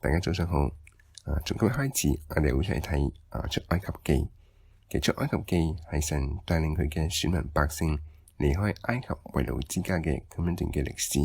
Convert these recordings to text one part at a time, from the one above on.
大家早上好。從今日開始，我哋會一齊睇出埃及記。其實出埃及記係神帶領佢嘅選民百姓離開埃及為奴之家嘅咁樣段嘅歷史。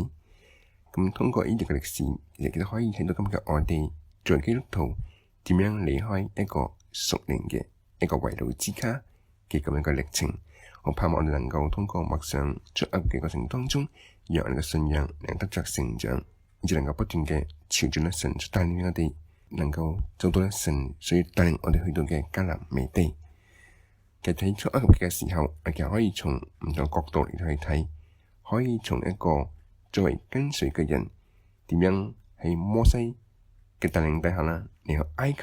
咁通過呢段嘅歷史，其實都可以睇到今日我哋作為基督徒點樣離開一個屬靈嘅一個為奴之家嘅咁樣嘅歷程。我盼望我哋能夠通過默想出埃及記過程當中，讓我哋嘅信仰能得着成長，以至能夠不斷嘅朝住神所帶領我哋，能夠做到神所要帶領我哋去到嘅迦南美地。其實睇出埃及記嘅時候，其實可以從唔同角度嚟去睇，可以從一個作為跟隨嘅人點樣喺摩西嘅帶領底下啦，嚟去埃及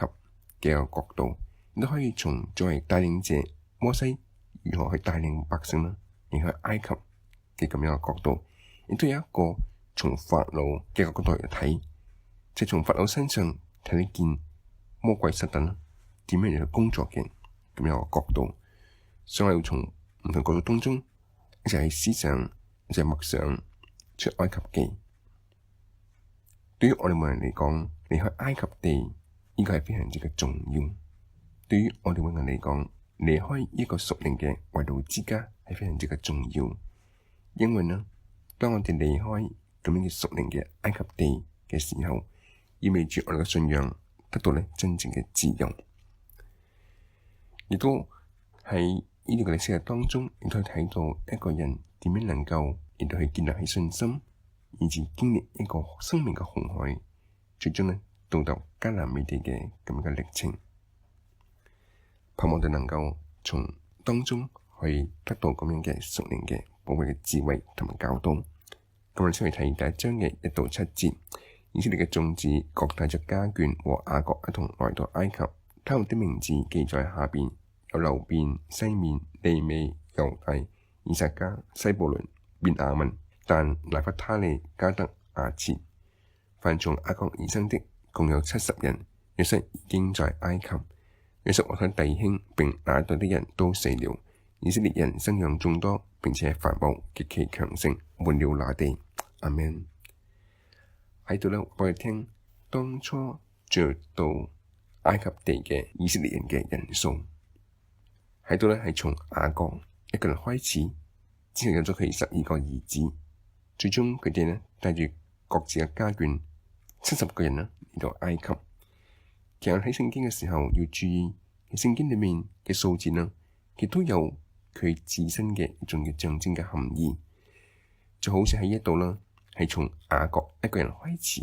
嘅一個角度，亦都可以從作為帶領者摩西如何去帶領百姓啦，嚟去埃及嘅咁樣嘅角度，亦都有一個從法老嘅角度嚟睇，即係從法老身上睇得見魔鬼撒旦點樣嚟去工作嘅咁樣嘅角度。所以我要從唔同角度當中一齊去思想，一齊默想出埃及記。對於我哋每人嚟講，離開埃及地呢個係非常之嘅重要。對於我哋每人嚟講，離開一個屬靈嘅為奴之家係非常之嘅重要。因為呢，當我哋離開咁樣嘅屬靈嘅埃及地嘅時候，意味住我哋嘅信仰得到真正嘅自由。亦都喺呢個歷史嘅當中，亦都可以睇到一個人點樣能夠亦都去建立起信心，以至經歷一個生命嘅紅海，最終到達迦南美地嘅咁樣嘅歷程。盼望我哋能夠從當中去得到咁樣嘅屬靈嘅寶貴嘅智慧同埋教導。咁我哋先嚟睇第一章嘅1到7節。以色列嘅眾子各帶着家眷和雅各一同來到埃及，他們的名字記在下邊：有流便、西緬、利未、猶大、以薩迦、西布倫、便雅憫、但、拿弗他利、迦得、亞設。凡從雅各而生的共有70人。約瑟已經在埃及。約瑟和他弟兄並那一代的人都死了。以色列人生養眾多，並且繁茂，極其強盛，滿了那地。阿們。喺度我哋聽當初進到埃及地嘅以色列人嘅人數。喺度係從雅各一個人開始，之後有咗佢12個兒子，最終佢哋帶住各自嘅家眷70個人嚟到埃及。其實喺聖經嘅時候要注意，聖經裏面嘅數字亦都有佢自身嘅一種嘅象徵嘅含義。就好似喺呢度係從雅各一個人開始，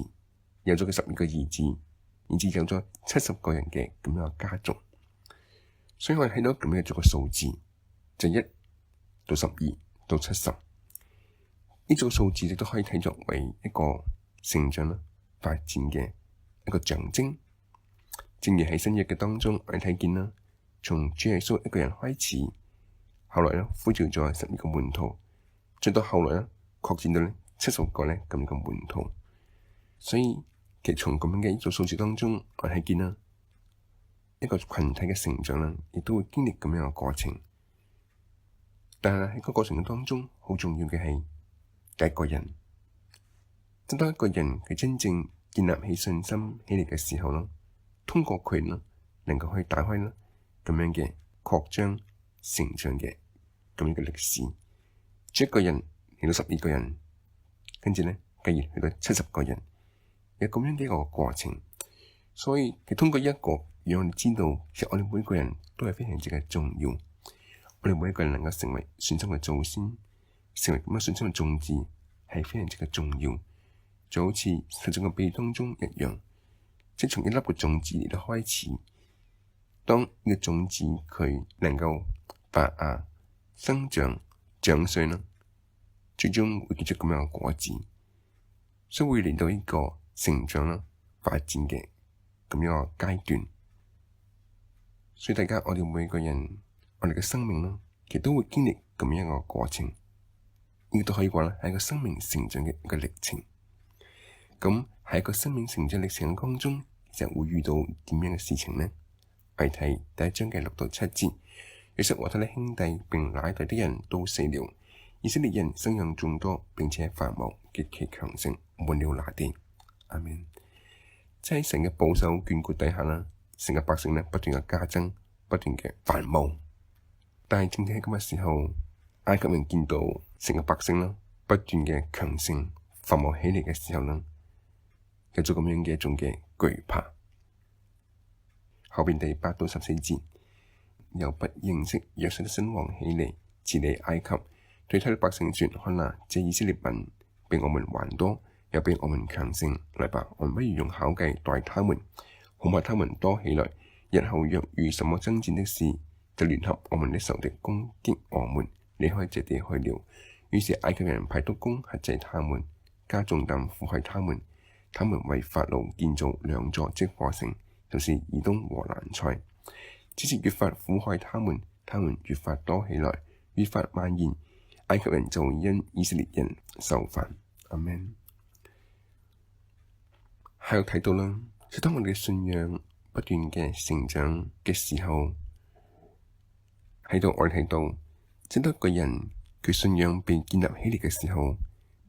有咗佢12個兒子，然之有咗70個人嘅咁樣嘅家族。所以我哋睇到咁樣做個數字，就1到12到70。呢組數字亦都可以睇作為一個成長發展嘅一個象徵。正如喺新約嘅當中，我哋睇見啦，從主耶穌一個人開始，後來呼召咗12個門徒，再到後來擴展到70個咁嘅門徒。所以其實從咁樣嘅呢組數字當中，我哋睇見啦，一個群體嘅成長亦都會經歷咁樣嘅過程。但係喺個過程嘅當中，好重要嘅係第一個人。當一個人佢真正建立起信心起嚟嘅時候，通過佢能夠去打開咁樣嘅擴張成長嘅咁樣嘅歷史。一個人嚟到12個人，跟住繼而去到70個人，有咁樣嘅一個過程。所以佢通過一個讓我哋知道，其實我哋每個人都係非常之嘅重要。我哋每一個人能夠成為信心嘅祖先，成為咁樣信心嘅種子，係非常之嘅重要。就好似實際嘅比喻當中一樣，即係從一粒嘅種子嚟到開始，當呢個種子佢能夠發芽、生長、長穗最終會結出咁樣嘅果子，所以會嚟到一個成長發展嘅咁樣嘅階段。所以大家我哋每個人，我哋嘅生命其實都會經歷咁樣一個過程，亦都可以話係一個生命成長嘅一個歷程。咁喺一個生命成長歷程嘅當中，其實會遇到點樣嘅事情呢？我哋睇第一章嘅6到7節。約瑟和他的兄弟並那一代的人都死了。以色列人生養眾多，並且繁茂，極其強盛，滿了那地。阿們。即係神嘅保守眷顧底下啦，成個百姓呢不斷嘅加增，不斷嘅繁茂。但係正正喺咁嘅時候，埃及人見到成個百姓啦不斷嘅強盛繁茂起嚟嘅時候呢，有咗咁樣嘅一種嘅懼怕。後邊第8到14節，又不認識約瑟的新王起嚟治理埃及，對他的百姓說：看哪，這以色列民比我們還多，又比我們強盛。來吧，我們不如用巧計待他們，恐怕他們多起來，日後若遇什麼爭戰的事，就聯合我們的仇敵攻擊我們，離開這地去了。於是埃及人派督工轄制他們，加重擔苦害他們。他們為法老建造2座積貨城，就是以東和蘭塞。只是越發苦害他們，他們越發多起來，越發蔓延。埃及人就因以色列人受煩。阿們。喺度睇到啦，當我哋嘅信仰不斷嘅成長嘅時候，喺度我哋睇到，當一個人佢信仰被建立起嚟嘅時候，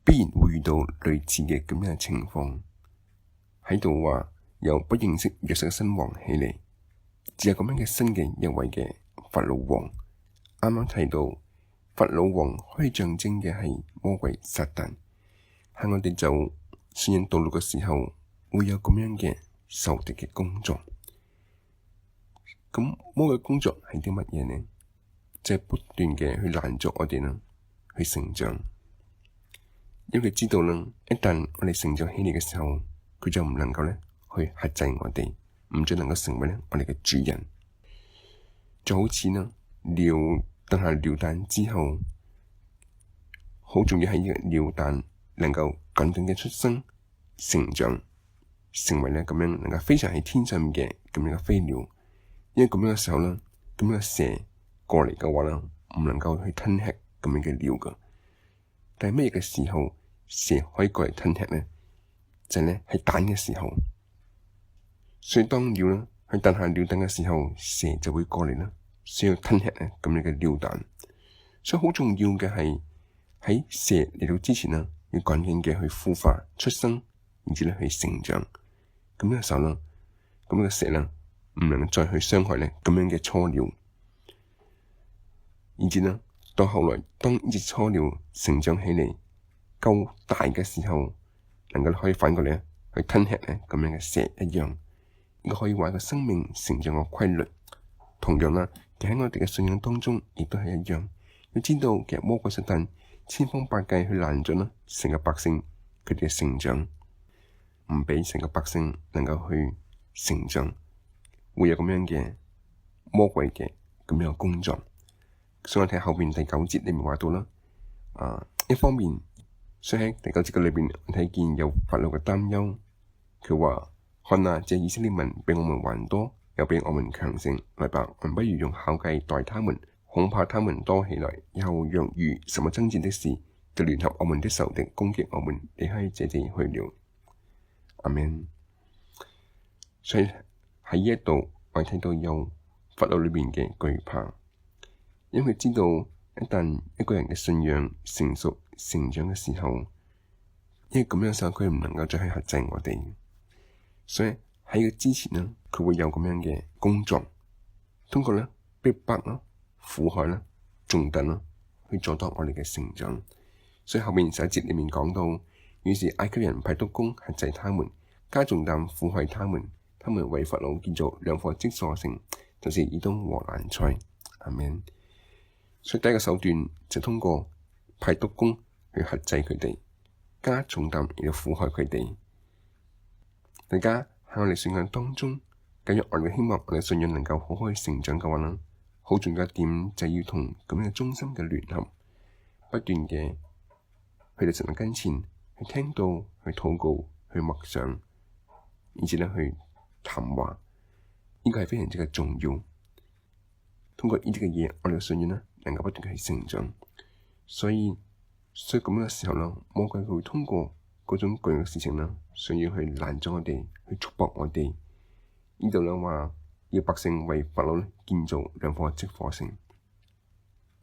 必然會遇到類似嘅咁樣嘅情況。喺度話又不認識約瑟嘅新王起嚟，只有咁樣嘅新嘅一位嘅法老王。啱啱提到法老王可以象徵嘅係魔鬼撒旦，喺我哋就信仰道路嘅時候，會有咁樣嘅仇敵嘅工作。咁魔鬼工作係啲乜嘢呢？就係不斷嘅去攔阻我哋啦，去成長。因為佢知道啦，一旦我哋成長起嚟嘅時候，佢就唔能夠咧去轄制我哋，唔再能夠成為咧我哋嘅主人。就好似啦，鳥誕下鳥蛋之後，好重要係呢個鳥蛋能夠緊緊嘅出生、成長，成為咧咁樣能夠飛翔喺天上面嘅咁樣嘅飛鳥。因為咁樣嘅時候咧，咁樣嘅蛇過嚟嘅話咧，唔能夠去吞吃咁樣嘅鳥噶。但係乜嘢嘅時候蛇可以過嚟吞吃呢？就係咧喺蛋嘅時候。所以當鳥咧去誕下鳥蛋嘅時候，蛇就會過嚟啦，需要吞吃咧咁樣嘅鳥蛋。所以好重要嘅係喺蛇嚟到之前啦，要趕緊嘅去孵化出生，然之後去成長。咁樣嘅時候啦，咁樣嘅蛇啦唔能再去傷害咧咁樣嘅雛鳥。然之後到後來，當呢隻雛鳥成長起嚟夠大嘅時候，能夠可以反過嚟去吞吃咧咁樣嘅蛇一樣。亦可以話個生命成長嘅規律。同樣啦，喺我哋嘅信仰當中，亦都係一樣。要知道其實魔鬼撒旦千方百計去攔阻啦成個百姓佢哋嘅成長，唔俾成個百姓能夠去成長，會有咁樣嘅魔鬼嘅咁樣嘅工作。所以我睇後邊第9節裏面話到啦，一方面，所以喺第9節嘅裏邊我睇見有法老嘅擔憂，佢話：看哪，這以色列民比我們還多，又比我們強盛。來吧，我們不如用巧計待他們，恐怕他們多起來，以後若遇什麼爭戰的事，就聯合我們的仇敵攻擊我們，離開這地去了。阿們。所以喺呢一度我睇到有法老裏面嘅懼怕，因為知道一旦一個人嘅信仰成熟成長嘅時候，因為咁樣嘅時候佢唔能夠再去轄制我哋。所以喺佢之前呢，佢會有咁樣嘅工作，通過咧逼迫啦、苦害啦、重擔啦，去阻擋我哋嘅成長。所以後面11節裏面講到，於是埃及人派督工轄制他們，加重擔苦害他們。他們為法老建造2座積貨城，就是以東和蘭塞。阿們。所以第一個手段就通過派督工去轄制佢哋，加重擔嚟到苦害佢哋。大家喺我哋信仰當中，假如我哋希望我哋信仰能夠好好去成長嘅話啦，好重要一點就要同咁樣嘅忠心嘅聯合，不斷嘅去到神嘅跟前，去聽到、去禱告、去默想，以至咧去談話，呢個係非常之嘅重要。通過呢啲嘅嘢，我哋嘅信仰咧能夠不斷嘅去成長。所以咁樣嘅時候啦，魔鬼佢會通過嗰種巨嘅事情啦，想要去攔阻我哋，去束縛我哋。呢度咧話要百姓為法老建造2座積貨城，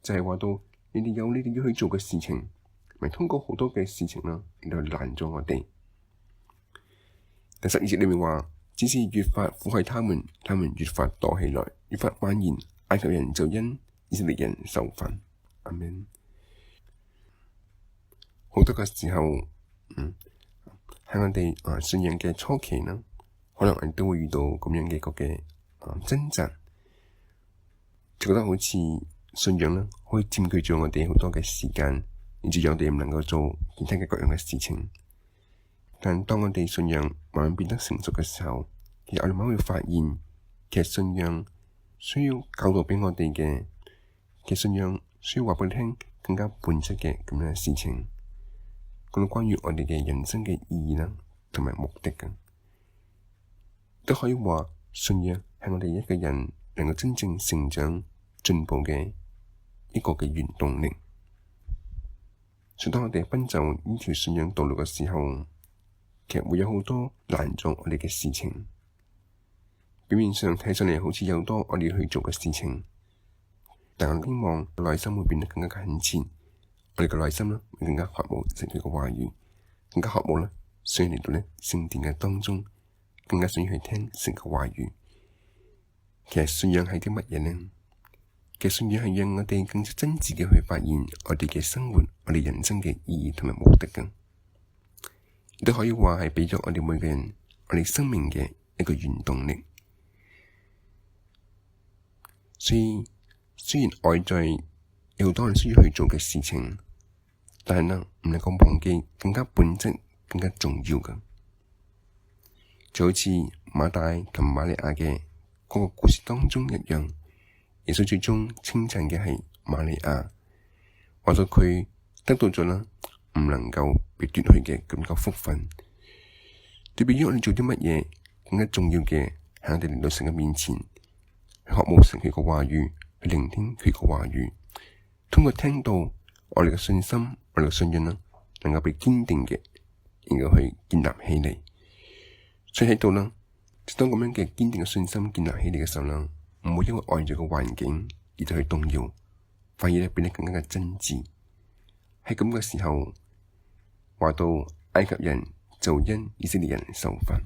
就係話到你哋有你哋要去做嘅事情，咪通過好多嘅事情啦，嚟到攔阻我哋。第12節裏面話，只是越發苦害他們，他們越發躲起來，越發蔓延，埃及人就因以色列人受罰。阿們。好多嘅時候，喺我哋信仰嘅初期啦，可能我哋都會遇到咁樣嘅一個嘅掙扎，就覺得好似信仰啦，可以佔據咗我哋好多嘅時間，以至讓我哋唔能夠做其他嘅各樣嘅事情。但當我哋信仰慢慢變得成熟嘅時候，其實我哋慢慢會發現，其實信仰需要教導俾我哋嘅，其實信仰需要話俾你聽更加本質嘅咁樣嘅事情，講到關於我哋嘅人生嘅意義啦，同埋目的嘅，都可以話信仰係我哋一個人能夠真正成長進步嘅一個嘅原動力。所以當我哋奔走呢條信仰道路嘅時候，其實會有好多難做我哋嘅事情。表面上睇上嚟好似有多我哋去做嘅事情，但我希望內心會變得更加懇切，我哋嘅內心會更加渴慕神佢嘅話語，更加渴慕啦，想嚟到聖殿嘅當中，更加想要去聽神嘅話語。其實信仰係啲乜嘢呢？其實信仰係讓我哋更加真摯嘅去發現我哋嘅生活，我哋人生嘅意義同埋目的嘅，亦都可以話係俾咗我哋每個人我哋生命嘅一個原動力。所以雖然外在有好多人需要去做嘅事情，但係唔能夠忘記更加本質、更加重要嘅，就好似馬大同瑪利亞嘅嗰個故事當中一樣。耶穌最終稱讚嘅係瑪利亞，話到佢得到咗啦，唔能夠被奪去嘅咁個福分。對比於我哋做啲乜嘢，更加重要嘅係我哋嚟到神嘅面前，去渴慕神佢嘅話語，去聆聽佢嘅話語，通過聽到我哋嘅信心，我哋嘅信仰啦，能夠被堅定嘅，然後去建立起嚟。所以喺度啦，當咁樣嘅堅定嘅信心建立起嚟嘅時候啦，唔會因為外在嘅環境而就去動搖，反而變得更加嘅真摯。喺咁嘅時候，話到埃及人就因以色列人受罰。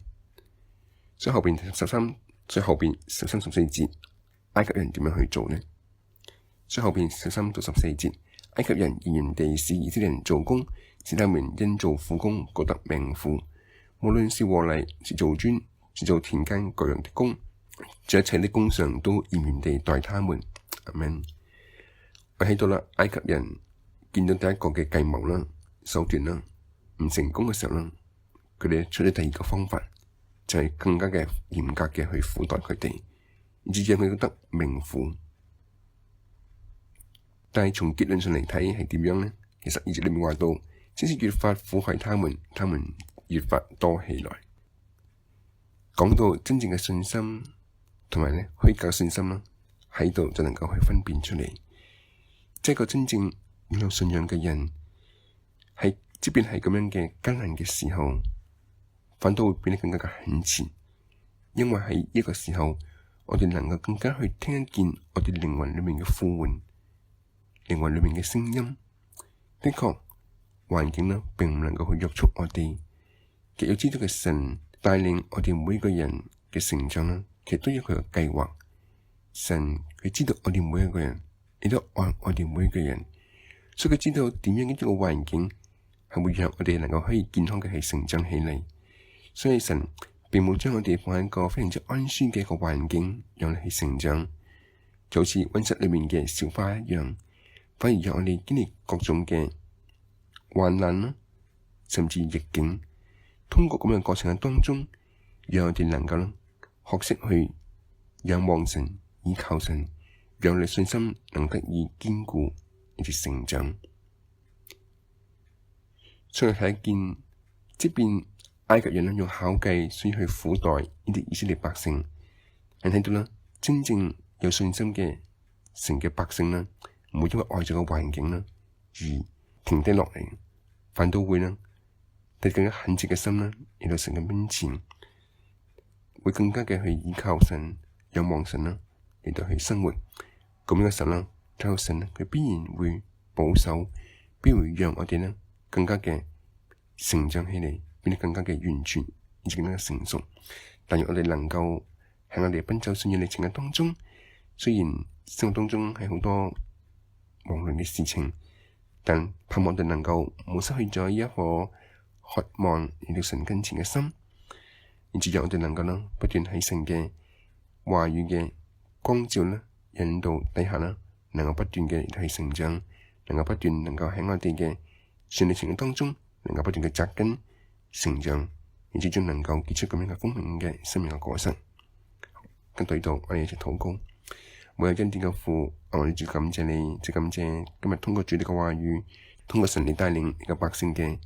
所以後邊13、14節，埃及人點樣去做呢？所以後邊13到14節，埃及人嚴嚴地使以色列人做工，使他們因做苦工覺得命苦。無論是和泥，是做磚，是做田間各樣的工，在一切的工上都嚴嚴地待他們。阿們。我喺度啦，埃及人見到第一個嘅計謀啦、手段啦唔成功嘅時候啦，佢哋出咗第二個方法，就係更加嘅嚴格嘅去苦待佢哋，以至讓佢覺得命苦。但係從結論上嚟睇係點樣呢？其實12節裏面話到，只是越發苦害他們，他們越發多起來。講到真正嘅信心同埋虛假信心啦，喺度就能夠去分辨出嚟。即係個真正擁有信仰嘅人，係即便係咁樣嘅艱難嘅時候，反倒會變得更加嘅懇切，因為喺呢個時候，我哋能夠更加去聽一見我哋靈魂裏面嘅呼喚，靈魂裏面嘅聲音。的確，環境呢並唔能夠去約束我哋，亦要知道嘅神帶領我哋每個人嘅成長啦，其實都有佢嘅計劃。神佢知道我哋每一個人，亦都愛我哋每一個人，所以佢知道點樣嘅一個環境係會讓我哋能夠可以健康嘅去成長起嚟。所以神並冇將我哋放喺一個非常之安舒嘅一個環境，讓你去成長，就好似溫室裏面嘅小花一樣，反而讓我哋經歷各種嘅患難啦，甚至逆境。通過咁樣嘅過程嘅當中，讓我哋能夠學識去仰望神、依靠神，讓我哋信心能得以堅固以至成長。所以睇見，即便埃及人用巧計需要去苦待呢啲以色列百姓，但睇到啦，真正有信心嘅神嘅百姓啦，唔會因為外在嘅環境啦而停低落嚟，反倒會帶更加懇切嘅心啦，嚟到神嘅面前，會更加嘅去依靠神、仰望神啦，嚟到去生活。咁樣嘅時候啦，睇到神佢必然會保守，必會讓我哋更加嘅成長起嚟，變得更加嘅完全，以至更加成熟。但願我哋能夠喺我哋奔走信仰歷程嘅當中，雖然生活當中係好多忙亂嘅事情，但盼望我哋能夠冇失去咗呢一顆渴望嚟到神跟前嘅心，以至讓我哋能夠啦不斷喺神嘅話語嘅光照啦引導底下啦，能夠不斷嘅嚟到去成長，能夠不斷能夠喺我哋嘅信歷程嘅當中，能夠不斷嘅扎根成長，而最終能夠結出咁樣嘅豐盛嘅生命嘅果實。跟住呢度，我哋一齊禱告。每日恩典嘅父，我哋主感謝你，即感謝今日通過主你嘅話語，通過神你帶領你嘅百姓嘅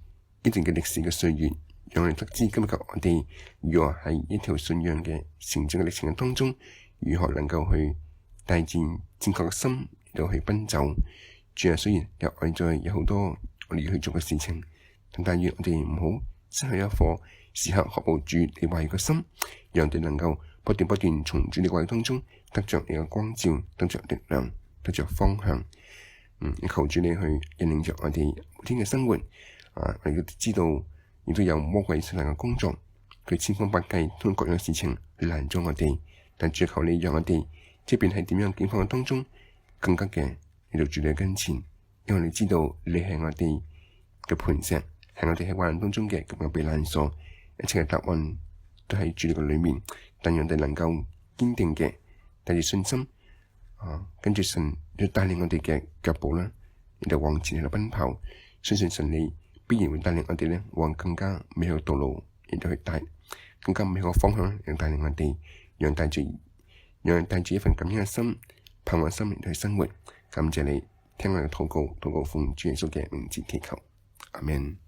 一段嘅歷史嘅歲月，讓我哋得知今日嘅我哋如何喺一條信仰嘅成長嘅歷程嘅當中，如何能夠去帶住正確嘅心嚟到去奔走。主啊，雖然有外在有好多我哋要去做嘅事情，但願我哋唔好失去一顆時刻渴慕主你話語嘅心，讓我哋能夠不斷從主你話語當中得着你嘅光照，得着力量，得着方向。求主你去引領着我哋每天嘅生活。我哋都知道，亦都有魔鬼所能嘅工作，佢千方百計通過各樣事情去攔阻我哋。但主求你讓我哋，即便係點樣境況嘅當中，更加嘅嚟到主你嘅跟前，因為你知道你係我哋嘅磐石，係我哋喺患難當中嘅咁嘅避難所，一切嘅答案都喺主你嘅裏面。但讓我哋能夠堅定嘅帶住信心，跟住神要帶領我哋嘅腳步啦，嚟到往前嚟到奔跑，相信神你必然會帶領我哋咧往更加美好嘅道路嚟到去帶，更加美好嘅方向嚟帶領我哋，讓帶住一份感恩嘅心、盼望心嚟到去生活。感謝你聽我嘅禱告奉主耶穌嘅名字祈求，阿們。